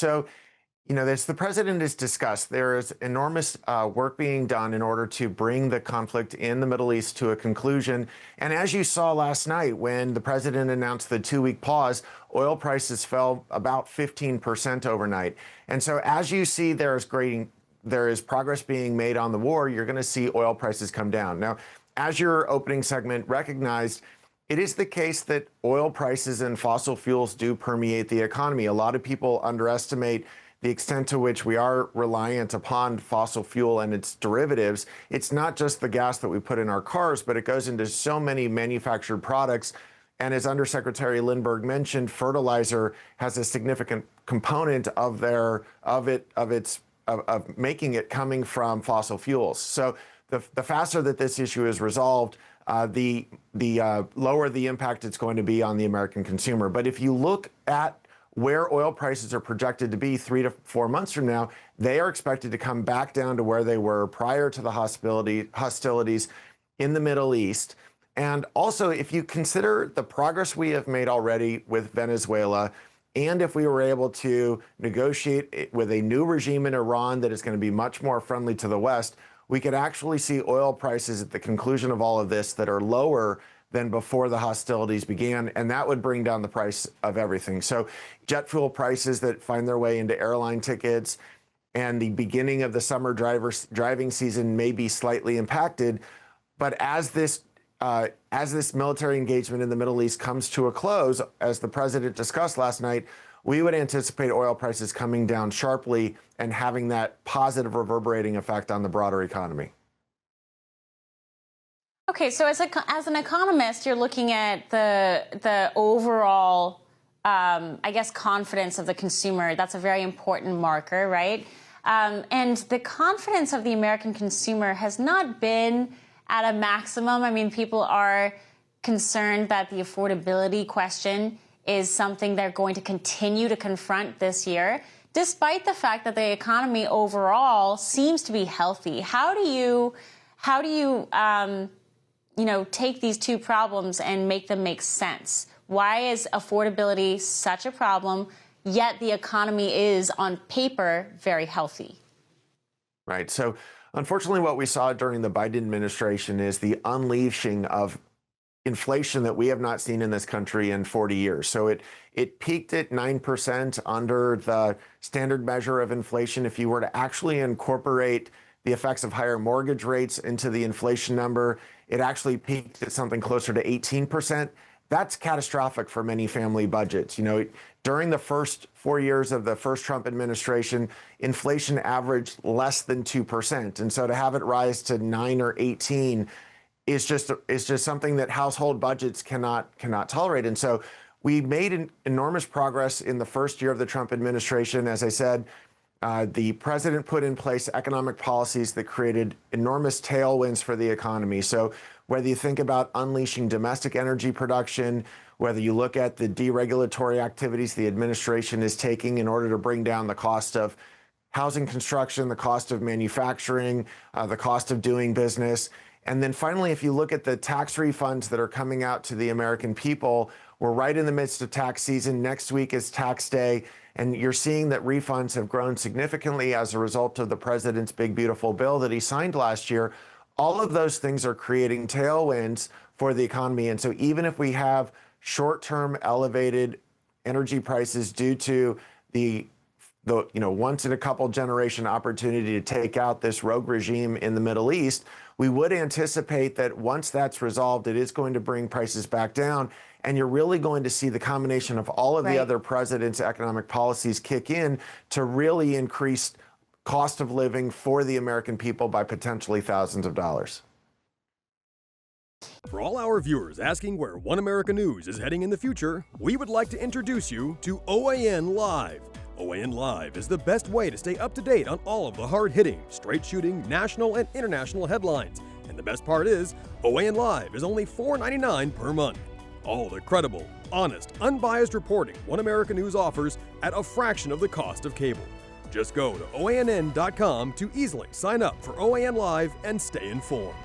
So, as the president has discussed, there is enormous work being done in order to bring the conflict in the Middle East to a conclusion. And as you saw last night, when the president announced the 2-week pause, oil prices fell about 15% overnight. And so as you see there is progress being made on the war, you're going to see oil prices come down. Now, as your opening segment recognized, it is the case that oil prices and fossil fuels do permeate the economy. A lot of people underestimate the extent to which we are reliant upon fossil fuel and its derivatives. It's not just the gas that we put in our cars, but it goes into so many manufactured products. And as Undersecretary Lindbergh mentioned, fertilizer has a significant component of making it coming from fossil fuels. So the faster that this issue is resolved, the lower the impact it's going to be on the American consumer. But if you look at where oil prices are projected to be 3 to 4 months from now, they are expected to come back down to where they were prior to the hostilities in the Middle East. And also, if you consider the progress we have made already with Venezuela, and if we were able to negotiate with a new regime in Iran that is going to be much more friendly to the West, we could actually see oil prices at the conclusion of all of this that are lower than before the hostilities began, and that would bring down the price of everything. So jet fuel prices that find their way into airline tickets and the beginning of the summer driving season may be slightly impacted, but as this military engagement in the Middle East comes to a close, as the president discussed last night, we would anticipate oil prices coming down sharply and having that positive reverberating effect on the broader economy. Okay, so as an economist, you're looking at the overall, I guess, confidence of the consumer. That's a very important marker, right? And the confidence of the American consumer has not been at a maximum. I mean, people are concerned that the affordability question is something they're going to continue to confront this year, despite the fact that the economy overall seems to be healthy. How do you take these two problems and make them make sense? Why is affordability such a problem, yet the economy is, on paper, very healthy? Right. So, unfortunately, what we saw during the Biden administration is the unleashing of inflation that we have not seen in this country in 40 years. So it peaked at 9% under the standard measure of inflation. If you were to actually incorporate the effects of higher mortgage rates into the inflation number, it actually peaked at something closer to 18%. That's catastrophic for many family budgets. During the first 4 years of the first Trump administration, inflation averaged less than 2%. And so to have it rise to 9 or 18 is just something that household budgets cannot tolerate. And so we made an enormous progress in the first year of the Trump administration. As I said, the president put in place economic policies that created enormous tailwinds for the economy. So whether you think about unleashing domestic energy production, whether you look at the deregulatory activities the administration is taking in order to bring down the cost of housing construction, the cost of manufacturing, the cost of doing business. And then finally, if you look at the tax refunds that are coming out to the American people, we're right in the midst of tax season. Next week is tax day. And you're seeing that refunds have grown significantly as a result of the president's big, beautiful bill that he signed last year. All of those things are creating tailwinds for the economy. And so even if we have short-term elevated energy prices due to the once in a couple generation opportunity to take out this rogue regime in the Middle East, we would anticipate that once that's resolved, it is going to bring prices back down. And you're really going to see the combination of all of the other president's economic policies kick in to really increase cost of living for the American people by potentially thousands of dollars. For all our viewers asking where One America News is heading in the future, we would like to introduce you to OAN Live. OAN Live is the best way to stay up to date on all of the hard-hitting, straight-shooting, national and international headlines. And the best part is, OAN Live is only $4.99 per month. All the credible, honest, unbiased reporting One America News offers at a fraction of the cost of cable. Just go to OANN.com to easily sign up for OAN Live and stay informed.